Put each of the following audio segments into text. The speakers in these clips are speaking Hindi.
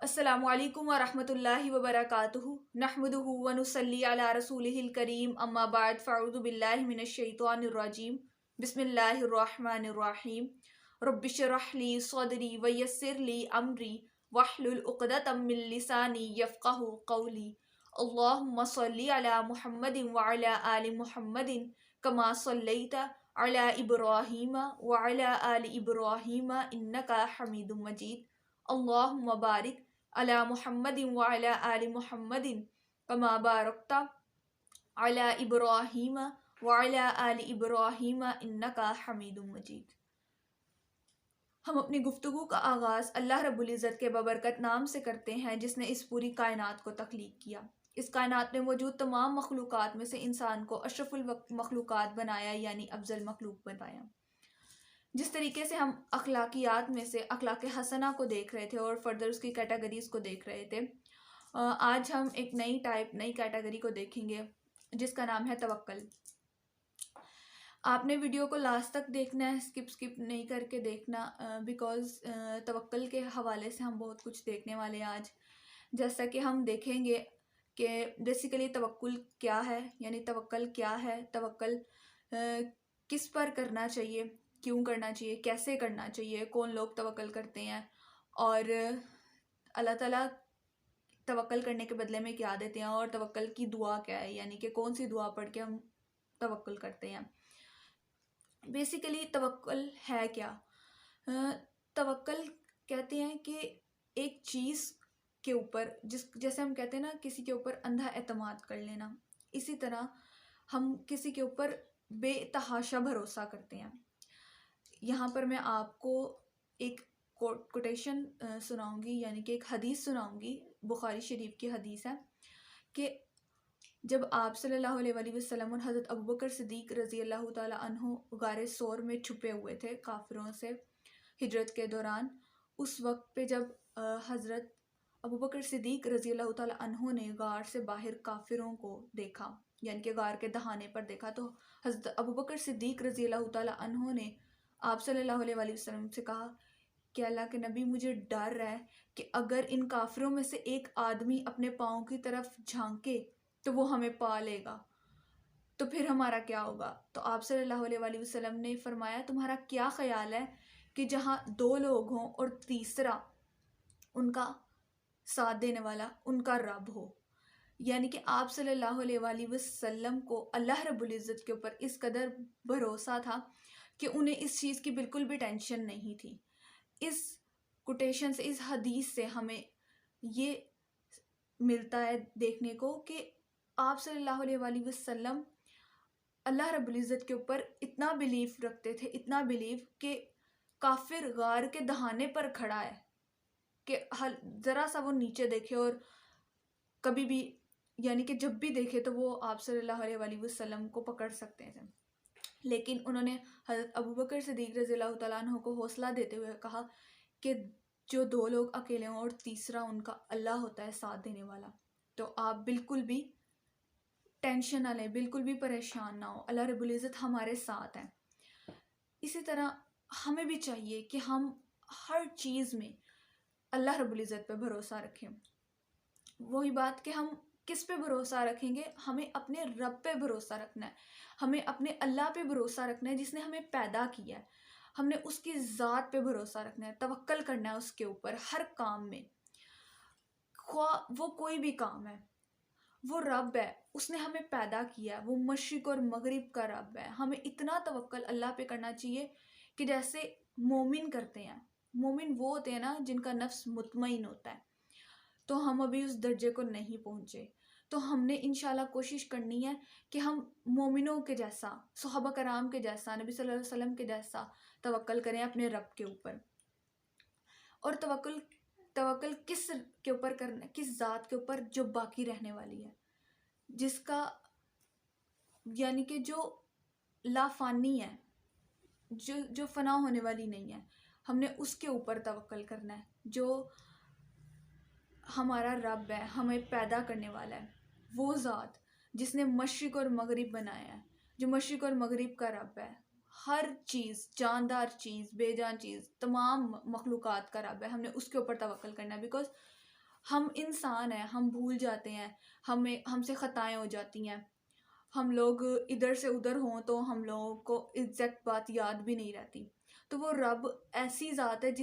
अस्सलामु अलैकुम व रहमतुल्लाहि व बरकातुहू नहमदुहु व नुसल्ली अला रसूलिहिल करीम अम्मा बाद फ़अऊज़ु बिल्लाहि मिनश शैतानिर रजीम बिस्मिल्लाहिर रहमानिर रहीम रब्बिश्रह ली सदरी व यस्सिर ली अमरी वहलुल उक़दतम मिन लिसानी यफ़क़हू क़ौली अल्लाहुम्मा सल्लि अला मुहम्मदिन व अला आलि मुहम्मदिन कमा सल्लैता अला इब्राहीम व अला आलि इब्राहीम इन्नका हमीदुम मजीद अल्लाहुम्मा बारिक अला मुहम्मदिन व अला आलि मुहम्मदिन कमा बारकता अला इब्राहीम व अला आलि इब्राहीम इन्नका हमीदुम मजीद। हम अपनी गुफ्तगू का आगाज़ अल्लाह रब्बुल इज़्ज़त के बबरकत नाम से करते हैं जिसने इस पूरी कायनात को तख्लीक किया। इस कायनात में मौजूद तमाम मखलूक़ात में से इंसान को अशरफुल मखलूक़ात बनाया, यानी अफजल मखलूक बनाया। जिस तरीके से हम अखलाकियात में से अखलाक हसना को देख रहे थे और फर्दर उसकी कैटेगरीज को देख रहे थे, आज हम एक नई कैटेगरी को देखेंगे जिसका नाम है तवक्कल। आपने वीडियो को लास्ट तक देखना है, स्किप नहीं करके देखना, बिकॉज़ तवक्कल के हवाले से हम बहुत कुछ देखने वाले हैं आज। जैसा कि हम देखेंगे कि बेसिकली तवक्कुल क्या है, यानी तवक्कल क्या है, तवक्कल किस पर करना चाहिए, क्यों करना चाहिए, कैसे करना चाहिए, कौन लोग तवक्कल करते हैं और अल्लाह ताला तवक्कल करने के बदले में क्या देते हैं, और तवक्कल की दुआ क्या है, यानी कि कौन सी दुआ पढ़ के हम तवक्कल करते हैं। बेसिकली तवक्कल है क्या? तवक्कल कहते हैं कि एक चीज़ के ऊपर जैसे हम कहते हैं ना, किसी के ऊपर अंधा एतमाद कर लेना, इसी तरह हम किसी के ऊपर बेतहाशा भरोसा करते हैं। यहाँ पर मैं आपको एक कोटेशन सुनाऊंगी, यानी कि एक हदीस सुनाऊंगी। बुखारी शरीफ की हदीस है कि जब आप सल्लल्लाहु अलैहि वसल्लम और हज़रत अबू बकर सिद्दीक़ रज़ी अल्लाह ताला अन्हु गारे सोर में छुपे हुए थे काफिरों से हिजरत के दौरान, उस वक्त पे जब हज़रत अबू बकर सिद्दीक़ रज़ी अल्लाह ताला अन्हु ने गार से बाहर काफिरों को देखा, यानी कि गार के दहाने पर देखा, तो हज़रत अबू बकर सिद्दीक़ रज़ी अल्लाह ताला अन्हु ने आप सल्लल्लाहु अलैहि वसल्लम से कहा कि अल्लाह के नबी, मुझे डर है कि अगर इन काफिरों में से एक आदमी अपने पाँव की तरफ झांके तो वो हमें पा लेगा, तो फिर हमारा क्या होगा। तो आप सल्लल्लाहु अलैहि वसल्लम ने फरमाया, तुम्हारा क्या ख्याल है कि जहाँ दो लोग हों और तीसरा उनका साथ देने वाला उनका रब हो। यानी कि आप सल्लल्लाहु अलैहि वसल्लम को अल्लाह रब्बुल इज़्ज़त के ऊपर इस कदर भरोसा था कि उन्हें इस चीज़ की बिल्कुल भी टेंशन नहीं थी। इस कोटेशन से, इस हदीस से हमें ये मिलता है देखने को कि आप सल्लल्लाहु अलैहि वसल्लम अल्लाह रब्बुल इज़्ज़त के ऊपर इतना बिलीव रखते थे, इतना बिलीव कि काफिर गार के दहाने पर खड़ा है कि ज़रा सा वो नीचे देखे और कभी भी, यानी कि जब भी देखे तो वो आप सल्लल्लाहु अलैहि वसल्लम को पकड़ सकते थे। लेकिन उन्होंने हज़रत अबू बकर सिद्दीक़ रज़ियल्लाहु तआला अन्हु को हौसला देते हुए कहा कि जो दो लोग अकेले हों और तीसरा उनका अल्लाह होता है साथ देने वाला, तो आप बिल्कुल भी टेंशन ना लें, बिल्कुल भी परेशान ना हो, अल्लाह रब्बुल इज़्ज़त हमारे साथ है। इसी तरह हमें भी चाहिए कि हम हर चीज़ में अल्लाह रब्बुल इज़्ज़त पे भरोसा रखें। वही बात कि हम किस पे भरोसा रखेंगे, हमें अपने रब पे भरोसा रखना है, हमें अपने अल्लाह पे भरोसा रखना है जिसने हमें पैदा किया है, हमने उसकी ज़ात पे भरोसा रखना है, तवक्कल करना है उसके ऊपर हर काम में। वो कोई भी काम है, वो रब है, उसने हमें पैदा किया, वो मशरिक और मगरिब का रब है। हमें इतना तवक्कल अल्लाह पे करना चाहिए कि जैसे मोमिन करते हैं। मोमिन वो होते हैं ना जिनका नफ्स मुतमईन होता है, तो हम अभी उस दर्जे को नहीं पहुँचे। तो हमने इंशाल्लाह कोशिश करनी है कि हम मोमिनों के जैसा, सहाबा कराम के जैसा, नबी सल्लल्लाहु अलैहि वसल्लम के जैसा तवक्कल करें अपने रब के ऊपर। और तवक्कुल तवक्कुल किस के ऊपर करना, किस ज़ात के ऊपर जो बाकी रहने वाली है, जिसका यानी कि जो लाफानी है, जो जो फना होने वाली नहीं है, हमने उसके ऊपर तवक्कल करना है। जो हमारा रब है, हमें पैदा करने वाला है, वो ज़ात जिसने मशरिक और मगरिब बनाया है, जो मशरिक और मगरिब का रब है, हर चीज़, जानदार चीज़, बेजान चीज़, तमाम मखलूक़ात का रब है, हमने उसके ऊपर तवक्कल करना है। बिकॉज़ हम इंसान हैं, हम भूल जाते हैं, हमसे ख़ताएं हो जाती हैं, हम लोग इधर से उधर हों तो हम लोगों को एग्जैक्ट बात याद भी नहीं रहती। तो वो रब ऐसी ज़ात है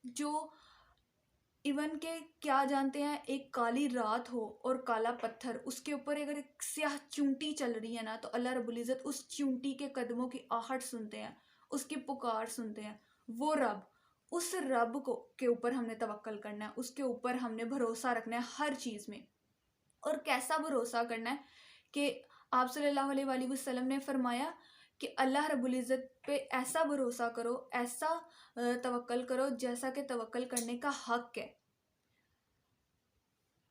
जो इवन के क्या जानते हैं, एक काली रात हो और काला पत्थर, उसके ऊपर अगर एक स्याह चूंटी चल रही है ना, तो अल्लाह रब्बुल इज़्ज़त उस चूंटी के कदमों की आहट सुनते हैं, उसकी पुकार सुनते हैं। वो रब, उस रब को के ऊपर हमने तवक्कल करना है, उसके ऊपर हमने भरोसा रखना है हर चीज़ में। और कैसा भरोसा करना है कि आप सल्लल्लाहु अलैहि वसल्लम ने फरमाया कि अल्लाह रब्बुल इज़्ज़त पे ऐसा भरोसा करो, ऐसा तवक्कल करो जैसा कि तवक्कल करने का हक है।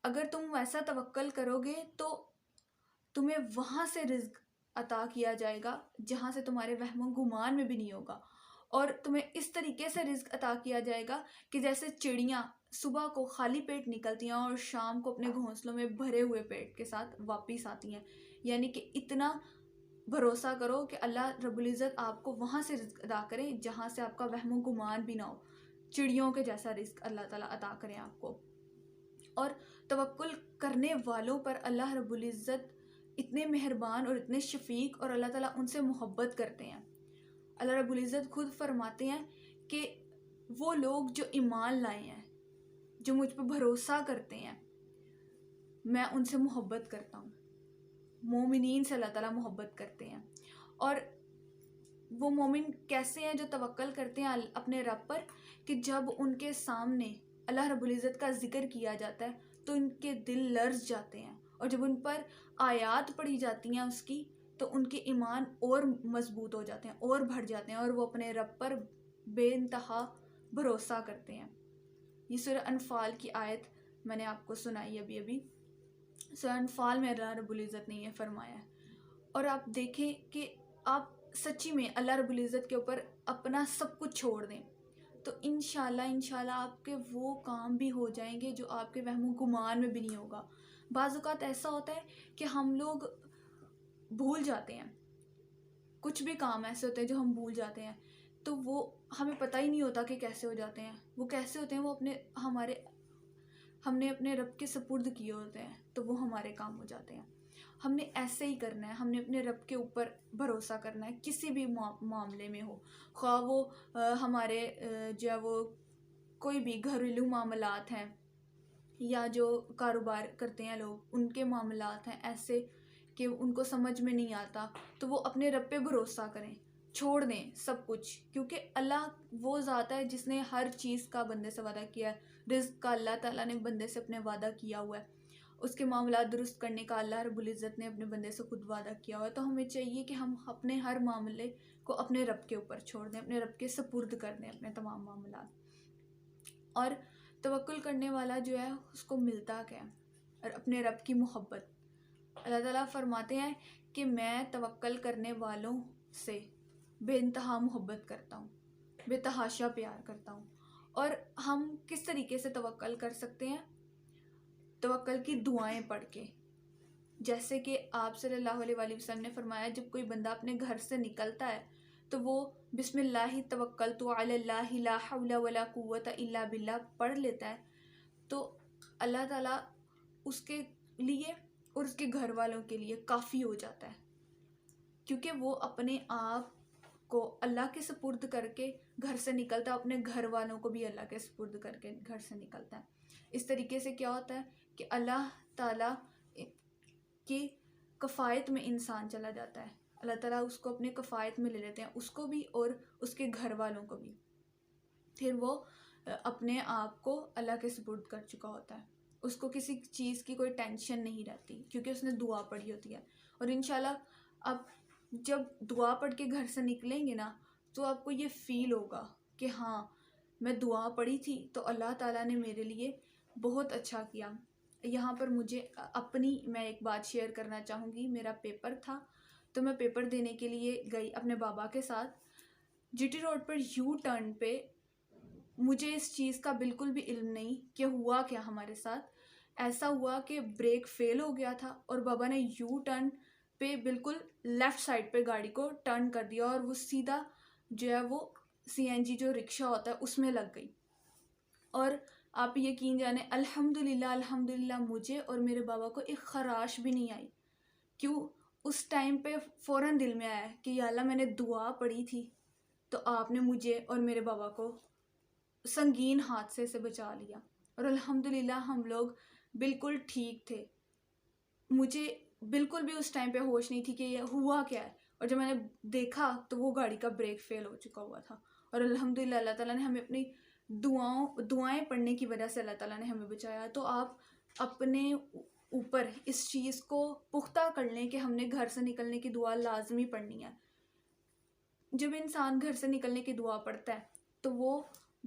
अगर तुम वैसा तवक्कल करोगे तो तुम्हें वहाँ से रिज़्क अता किया जाएगा जहाँ से तुम्हारे वहमो गुमान में भी नहीं होगा। और तुम्हें इस तरीके से रिज़्क अता किया जाएगा कि जैसे चिड़ियाँ सुबह को खाली पेट निकलती हैं और शाम को अपने घोंसलों में भरे हुए पेट के साथ वापस आती हैं। यानी कि इतना भरोसा करो कि अल्लाह रब्बुल इज़्ज़त आपको वहाँ से रिज़्क अता करे जहाँ से आपका वहमो गुमान भी ना हो। चिड़ियों के जैसा रिज़्क अल्लाह ताला अता करें आपको। और तवक्कुल करने वालों पर अल्लाह रब्बुल इज़्ज़त इतने मेहरबान और इतने शफीक, और अल्लाह ताला उनसे मोहब्बत करते हैं। अल्लाह रब्बुल इज़्ज़त खुद फरमाते हैं कि वो लोग जो ईमान लाए हैं, जो मुझ पर भरोसा करते हैं, मैं उनसे मोहब्बत करता हूँ। मोमिनीन से अल्लाह ताला मोहब्बत करते हैं। और वो मोमिन कैसे हैं? जो तवक्कल करते हैं अपने रब पर, कि जब उनके सामने अल्लाह रब्बुल इज़्ज़त का जिक्र किया जाता है तो उनके दिल लर्ज़ जाते हैं, और जब उन पर आयात पढ़ी जाती हैं उसकी, तो उनके ईमान और मजबूत हो जाते हैं और बढ़ जाते हैं, और वो अपने रब पर बेइंतहा भरोसा करते हैं। ये सूरह अनफाल की आयत मैंने आपको सुनाई अभी अभी। सूरह अनफाल में अल्लाह रब्बुल इज़्ज़त ने ये फरमाया है। और आप देखें कि आप सच्ची में अल्लाह रब्बुल इज़्ज़त के ऊपर अपना सब कुछ छोड़ दें, तो इंशाल्लाह आपके वो काम भी हो जाएंगे जो आपके वहमो गुमान में भी नहीं होगा। बाज़ औक़ात ऐसा होता है कि हम लोग भूल जाते हैं, कुछ भी काम ऐसे होते हैं जो हम भूल जाते हैं, तो वो हमें पता ही नहीं होता कि कैसे हो जाते हैं। वो कैसे होते हैं? वो हमने अपने रब के सपुर्द किए होते हैं, तो वो हमारे काम हो जाते हैं। हमने ऐसे ही करना है, हमने अपने रब के ऊपर भरोसा करना है किसी भी मामले में हो, ख्वाह वो हमारे जो है वो कोई भी घरेलू मामलात हैं, या जो कारोबार करते हैं लोग उनके मामलात हैं ऐसे कि उनको समझ में नहीं आता, तो वो अपने रब पे भरोसा करें, छोड़ दें सब कुछ, क्योंकि अल्लाह वो ज़ात है जिसने हर चीज़ का बंदे से वादा किया है। रिज़्क का अल्लाह ताला ने बंदे से अपने वादा किया हुआ है, उसके मामला दुरुस्त करने का अल्लाह रब्बुल इज़्ज़त ने अपने बंदे से खुद वादा किया हुआ है। तो हमें चाहिए कि हम अपने हर मामले को अपने रब के ऊपर छोड़ दें, अपने रब के सपुर्द कर दें अपने तमाम मामला। और तवक्कुल करने वाला जो है उसको मिलता क्या है? और अपने रब की मोहब्बत। अल्लाह ताला फरमाते हैं कि मैं तवक्कल करने वालों से बेइंतहा मोहब्बत करता हूँ, बेतहाशा प्यार करता हूँ। और हम किस तरीके से तवक्कल कर सकते हैं? तवक्कल की दुआएं पढ़ के। जैसे कि आप सल्लल्लाहु अलैहि वसल्लम ने फरमाया, जब कोई बंदा अपने घर से निकलता है तो वो बिस्मिल्लाहि तवक्कलतु अलल्लाहि ला हौला वला कुव्वता इल्ला बिल्लाह पढ़ लेता है, तो अल्लाह ताला उसके लिए और उसके घर वालों के लिए काफ़ी हो जाता है, क्योंकि वो अपने आप को अल्लाह के सुपुर्द करके घर से निकलता है, अपने घर वालों को भी अल्लाह के सुपुर्द करके घर से निकलता है। इस तरीके से क्या होता है कि अल्लाह ताला की कफ़ायत में इंसान चला जाता है, अल्लाह ताला उसको अपने कफ़ायत में ले लेते हैं, उसको भी और उसके घर वालों को भी। फिर वो अपने आप को अल्लाह के सुपुर्द कर चुका होता है, उसको किसी चीज़ की कोई टेंशन नहीं रहती, क्योंकि उसने दुआ पढ़ी होती है। और इंशाल्लाह अब जब दुआ पढ़ के घर से निकलेंगे ना, तो आपको ये फ़ील होगा कि हाँ, मैं दुआ पढ़ी थी तो अल्लाह ताला ने मेरे लिए बहुत अच्छा किया। यहाँ पर मुझे मैं एक बात शेयर करना चाहूँगी। मेरा पेपर था, तो मैं पेपर देने के लिए गई अपने बाबा के साथ। जीटी रोड पर यू टर्न पे मुझे इस चीज़ का बिल्कुल भी इल्म नहीं कि हुआ क्या हमारे साथ। ऐसा हुआ कि ब्रेक फेल हो गया था और बाबा ने यू टर्न पे बिल्कुल लेफ़्ट साइड पे गाड़ी को टर्न कर दिया, और वो सीधा जो है वो सीएनजी जो रिक्शा होता है उसमें लग गई। और आप यकीन जाने अल्हम्दुलिल्लाह अल्हम्दुलिल्लाह मुझे और मेरे बाबा को एक ख़राश भी नहीं आई। क्यों? उस टाइम पे फ़ौरन दिल में आया कि या अल्लाह मैंने दुआ पढ़ी थी तो आपने मुझे और मेरे बाबा को संगीन हादसे से बचा लिया और अल्हम्दुलिल्लाह हम लोग बिल्कुल ठीक थे। मुझे बिल्कुल भी उस टाइम पे होश नहीं थी कि ये हुआ क्या है, और जब मैंने देखा तो वो गाड़ी का ब्रेक फेल हो चुका हुआ था। और अल्हम्दुलिल्लाह अल्लाह ताला ने हमें अपनी दुआएं पढ़ने की वजह से अल्लाह ताला ने हमें बचाया। तो आप अपने ऊपर इस चीज़ को पुख्ता कर लें कि हमने घर से निकलने की दुआ लाजमी पढ़नी है। जब इंसान घर से निकलने की दुआ पढ़ता है तो वो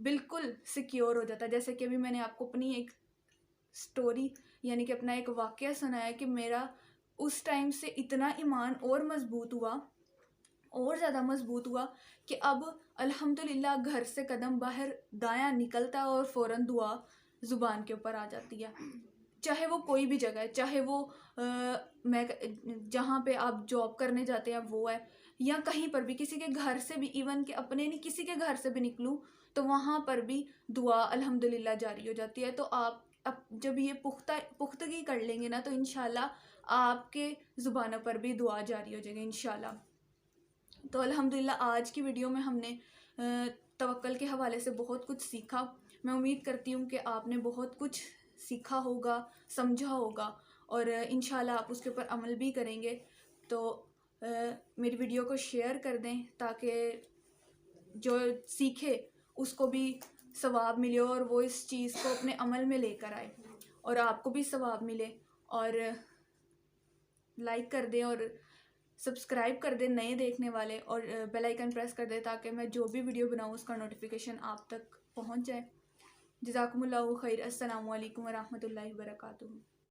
बिल्कुल सिक्योर हो जाता है। जैसे कि अभी मैंने आपको अपनी एक स्टोरी यानी कि अपना एक वाक़या सुनाया कि मेरा उस टाइम से इतना ईमान और मज़बूत हुआ, और ज़्यादा मज़बूत हुआ कि अब अल्हम्दुलिल्लाह घर से कदम बाहर दायां निकलता है और फ़ौरन दुआ ज़ुबान के ऊपर आ जाती है। चाहे वो कोई भी जगह है, चाहे वो मैं जहाँ पे आप जॉब करने जाते हैं वो है, या कहीं पर भी किसी के घर से भी, इवन कि अपने नहीं किसी के घर से भी निकलूँ तो वहाँ पर भी दुआ अल्हम्दुलिल्लाह जारी हो जाती है। तो आप अब जब ये पुख्तगी कर लेंगे ना तो इंशाल्लाह आपके ज़ुबानों पर भी दुआ जारी हो जाएगी इंशाल्लाह। तो अल्हम्दुलिल्लाह आज की वीडियो में हमने तवक्कल के हवाले से बहुत कुछ सीखा। मैं उम्मीद करती हूँ कि आपने बहुत कुछ सीखा होगा, समझा होगा, और इंशाल्लाह आप उसके ऊपर अमल भी करेंगे। तो मेरी वीडियो को शेयर कर दें ताकि जो सीखे उसको भी सवाब मिले और वो इस चीज़ को अपने अमल में लेकर आए और आपको भी सवाब मिले। और लाइक कर दें और सब्सक्राइब कर दें नए देखने वाले, और बेल आइकन प्रेस कर दें ताकि मैं जो भी वीडियो बनाऊँ उसका नोटिफिकेशन आप तक पहुंच जाए। जज़ाकुमुल्लाहु खैर। अस्सलामु अलैकुम व रहमतुल्लाहि व बरकातुहू।